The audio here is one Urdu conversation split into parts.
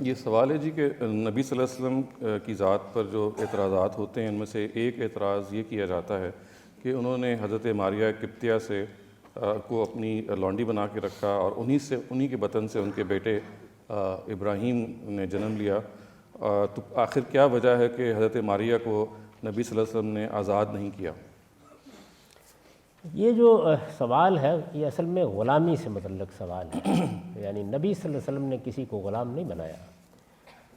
یہ سوال ہے جی کہ نبی صلی اللہ علیہ وسلم کی ذات پر جو اعتراضات ہوتے ہیں ان میں سے ایک اعتراض یہ کیا جاتا ہے کہ انہوں نے حضرت ماریہ قبطیہ سے کو اپنی لونڈی بنا کے رکھا اور انہی کے بطن سے ان کے بیٹے ابراہیم نے جنم لیا. تو آخر کیا وجہ ہے کہ حضرت ماریہ کو نبی صلی اللہ علیہ وسلم نے آزاد نہیں کیا؟ یہ جو سوال ہے یہ اصل میں غلامی سے متعلق سوال ہے. یعنی نبی صلی اللہ علیہ وسلم نے کسی کو غلام نہیں بنایا.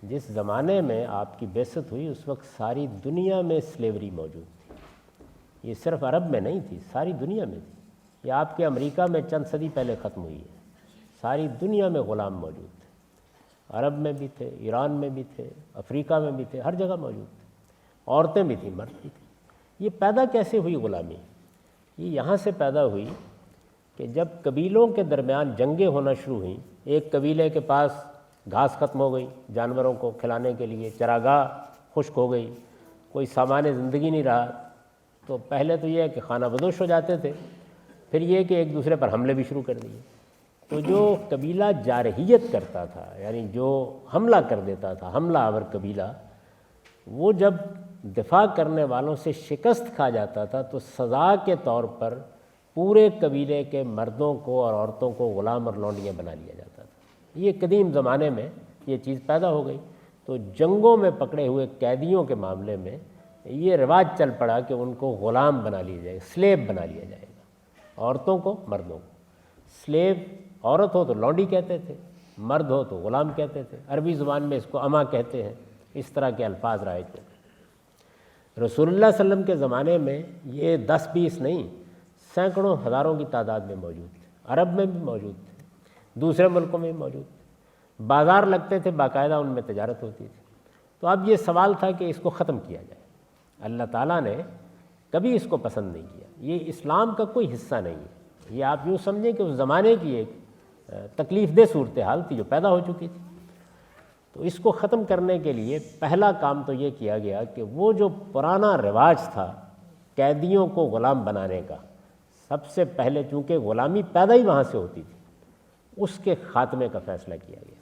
جس زمانے میں آپ کی بعثت ہوئی اس وقت ساری دنیا میں سلیوری موجود تھی. یہ صرف عرب میں نہیں تھی، ساری دنیا میں تھی. یہ آپ کے امریکہ میں چند صدی پہلے ختم ہوئی ہے. ساری دنیا میں غلام موجود تھے. عرب میں بھی تھے، ایران میں بھی تھے، افریقہ میں بھی تھے، ہر جگہ موجود تھے. عورتیں بھی تھیں، مرد بھی تھے. یہ پیدا کیسے ہوئی غلامی؟ یہ یہاں سے پیدا ہوئی کہ جب قبیلوں کے درمیان جنگیں ہونا شروع ہوئیں. ایک قبیلے کے پاس گھاس ختم ہو گئی جانوروں کو کھلانے کے لیے، چراگاہ خشک ہو گئی، کوئی سامان زندگی نہیں رہا، تو پہلے تو یہ ہے کہ خانہ بدوش ہو جاتے تھے، پھر یہ کہ ایک دوسرے پر حملے بھی شروع کر دیے. تو جو قبیلہ جارحیت کرتا تھا، یعنی جو حملہ کر دیتا تھا، حملہ آور قبیلہ، وہ جب دفاع کرنے والوں سے شکست کھا جاتا تھا تو سزا کے طور پر پورے قبیلے کے مردوں کو اور عورتوں کو غلام اور لونڈیاں بنا لیا جاتا تھا. یہ قدیم زمانے میں یہ چیز پیدا ہو گئی. تو جنگوں میں پکڑے ہوئے قیدیوں کے معاملے میں یہ رواج چل پڑا کہ ان کو غلام بنا لیا جائے، سلیب بنا لیا جائے گا. عورتوں کو، مردوں کو. سلیب عورت ہو تو لونڈی کہتے تھے، مرد ہو تو غلام کہتے تھے. عربی زبان میں اس کو اما کہتے ہیں. اس طرح کے الفاظ رائج ہوتے. رسول اللہ صلی اللہ علیہ وسلم کے زمانے میں یہ 10-20 نہیں، سینکڑوں ہزاروں کی تعداد میں موجود تھے. عرب میں بھی موجود تھے، دوسرے ملکوں میں بھی موجود تھے. بازار لگتے تھے، باقاعدہ ان میں تجارت ہوتی تھی. تو اب یہ سوال تھا کہ اس کو ختم کیا جائے. اللہ تعالیٰ نے کبھی اس کو پسند نہیں کیا. یہ اسلام کا کوئی حصہ نہیں ہے. یہ آپ یوں سمجھیں کہ اس زمانے کی ایک تکلیف دہ صورتحال تھی جو پیدا ہو چکی تھی. تو اس کو ختم کرنے کے لیے پہلا کام تو یہ کیا گیا کہ وہ جو پرانا رواج تھا قیدیوں کو غلام بنانے کا، سب سے پہلے چونکہ غلامی پیدا ہی وہاں سے ہوتی تھی، اس کے خاتمے کا فیصلہ کیا گیا.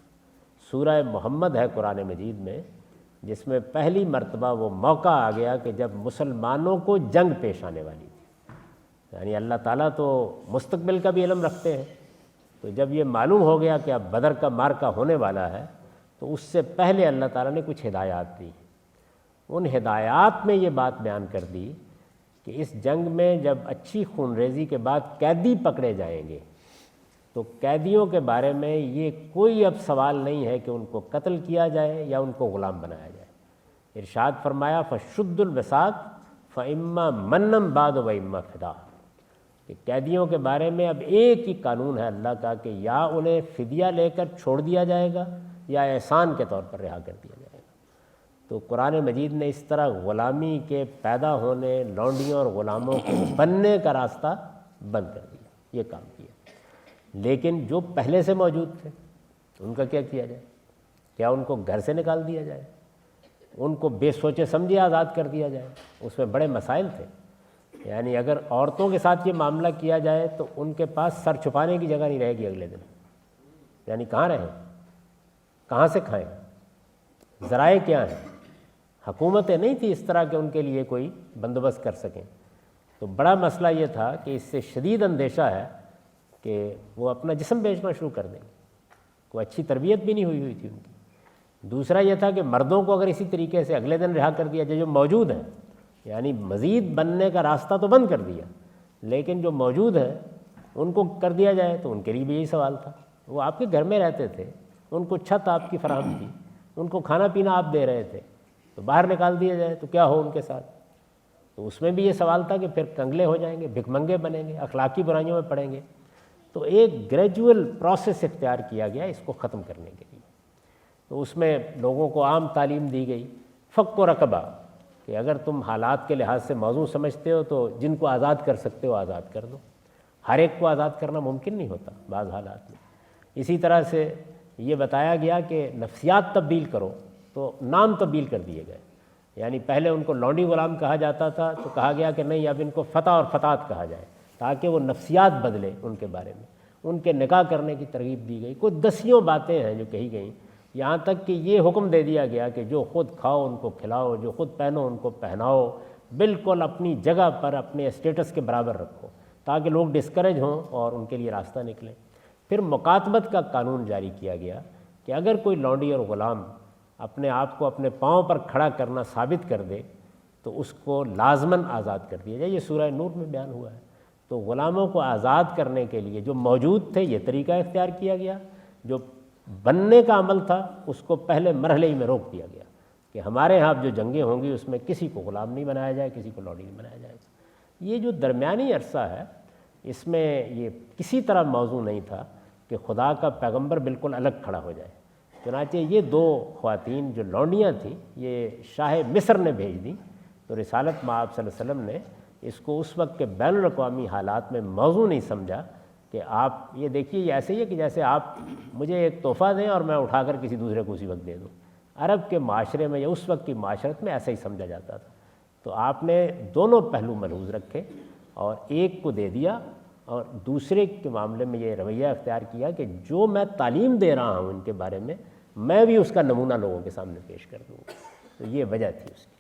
سورہ محمد ہے قرآن مجید میں، جس میں پہلی مرتبہ وہ موقع آ گیا کہ جب مسلمانوں کو جنگ پیش آنے والی تھی. یعنی اللہ تعالیٰ تو مستقبل کا بھی علم رکھتے ہیں. تو جب یہ معلوم ہو گیا کہ اب بدر کا معرکہ ہونے والا ہے تو اس سے پہلے اللہ تعالیٰ نے کچھ ہدایات دی. ان ہدایات میں یہ بات بیان کر دی کہ اس جنگ میں جب اچھی خون ریزی کے بعد قیدی پکڑے جائیں گے تو قیدیوں کے بارے میں یہ کوئی اب سوال نہیں ہے کہ ان کو قتل کیا جائے یا ان کو غلام بنایا جائے. ارشاد فرمایا فشد الوثاق فاما منم بعد واما فدا، کہ قیدیوں کے بارے میں اب ایک ہی قانون ہے اللہ کا کہ یا انہیں فدیہ لے کر چھوڑ دیا جائے گا یا احسان کے طور پر رہا کر دیا جائے گا. تو قرآن مجید نے اس طرح غلامی کے پیدا ہونے، لونڈیوں اور غلاموں کے بننے کا راستہ بند کر دیا. یہ کام کیا. لیکن جو پہلے سے موجود تھے ان کا کیا کیا جائے؟ کیا ان کو گھر سے نکال دیا جائے؟ ان کو بے سوچے سمجھے آزاد کر دیا جائے؟ اس میں بڑے مسائل تھے. یعنی اگر عورتوں کے ساتھ یہ معاملہ کیا جائے تو ان کے پاس سر چھپانے کی جگہ نہیں رہے گی اگلے دن. یعنی کہاں رہیں، کہاں سے کھائیں، ذرائع کیا ہیں؟ حکومتیں نہیں تھی اس طرح کہ ان کے لیے کوئی بندوبست کر سکیں. تو بڑا مسئلہ یہ تھا کہ اس سے شدید اندیشہ ہے کہ وہ اپنا جسم بیچنا شروع کر دیں گے. کوئی اچھی تربیت بھی نہیں ہوئی تھی ان کی. دوسرا یہ تھا کہ مردوں کو اگر اسی طریقے سے اگلے دن رہا کر دیا جائے جو موجود ہیں، یعنی مزید بننے کا راستہ تو بند کر دیا لیکن جو موجود ہے ان کو کر دیا جائے، تو ان کے لیے بھی یہی سوال تھا. وہ آپ کے گھر میں رہتے تھے، ان کو چھت آپ کی فراہم تھی، ان کو کھانا پینا آپ دے رہے تھے، تو باہر نکال دیا جائے تو کیا ہو ان کے ساتھ؟ تو اس میں بھی یہ سوال تھا کہ پھر کنگلے ہو جائیں گے، بھک منگے بنیں گے، اخلاقی برائیوں میں پڑیں گے. تو ایک گریجول پروسیس اختیار کیا گیا اس کو ختم کرنے کے لیے. تو اس میں لوگوں کو عام تعلیم دی گئی، فک و رقبہ، کہ اگر تم حالات کے لحاظ سے موضوع سمجھتے ہو تو جن کو آزاد کر سکتے ہو آزاد کر دو. ہر ایک کو آزاد کرنا ممکن نہیں ہوتا بعض حالات میں. اسی طرح سے یہ بتایا گیا کہ نفسیات تبدیل کرو، تو نام تبدیل کر دیے گئے. یعنی پہلے ان کو لونڈی غلام کہا جاتا تھا تو کہا گیا کہ نہیں، اب ان کو فتح اور فتات کہا جائے تاکہ وہ نفسیات بدلے ان کے بارے میں. ان کے نکاح کرنے کی ترغیب دی گئی. کوئی 10 باتیں ہیں جو کہی گئیں یہاں تک کہ یہ حکم دے دیا گیا کہ جو خود کھاؤ ان کو کھلاؤ، جو خود پہنو ان کو پہناؤ، بالکل اپنی جگہ پر اپنے اسٹیٹس کے برابر رکھو تاکہ لوگ ڈسکریج ہوں اور ان کے لیے راستہ نکلیں۔ پھر مکاتبت کا قانون جاری کیا گیا کہ اگر کوئی لونڈی اور غلام اپنے آپ کو اپنے پاؤں پر کھڑا کرنا ثابت کر دے تو اس کو لازماً آزاد کر دیا جائے۔ یہ سورہ نور میں بیان ہوا ہے۔ تو غلاموں کو آزاد کرنے کے لیے جو موجود تھے یہ طریقہ اختیار کیا گیا، جو بننے کا عمل تھا اس کو پہلے مرحلے ہی میں روک دیا گیا کہ ہمارے ہاں جو جنگیں ہوں گی اس میں کسی کو غلام نہیں بنایا جائے، کسی کو لونڈی نہیں بنایا جائے گا۔ یہ جو درمیانی عرصہ ہے اس میں یہ کسی طرح موضوع نہیں تھا کہ خدا کا پیغمبر بالکل الگ کھڑا ہو جائے۔ چنانچہ یہ دو خواتین جو لونڈیاں تھیں یہ شاہ مصر نے بھیج دیں، تو رسالت مآب صلی اللہ علیہ وسلم نے اس کو اس وقت کے بین الاقوامی حالات میں موضوع نہیں سمجھا کہ آپ یہ دیکھیے یہ ایسے ہی ہے کہ جیسے آپ مجھے ایک تحفہ دیں اور میں اٹھا کر کسی دوسرے کو اسی وقت دے دوں۔ عرب کے معاشرے میں یا اس وقت کی معاشرت میں ایسا ہی سمجھا جاتا تھا۔ تو آپ نے دونوں پہلو ملحوظ رکھے اور ایک کو دے دیا اور دوسرے کے معاملے میں یہ رویہ اختیار کیا کہ جو میں تعلیم دے رہا ہوں ان کے بارے میں بھی اس کا نمونہ لوگوں کے سامنے پیش کر دوں۔ تو یہ وجہ تھی اس کی۔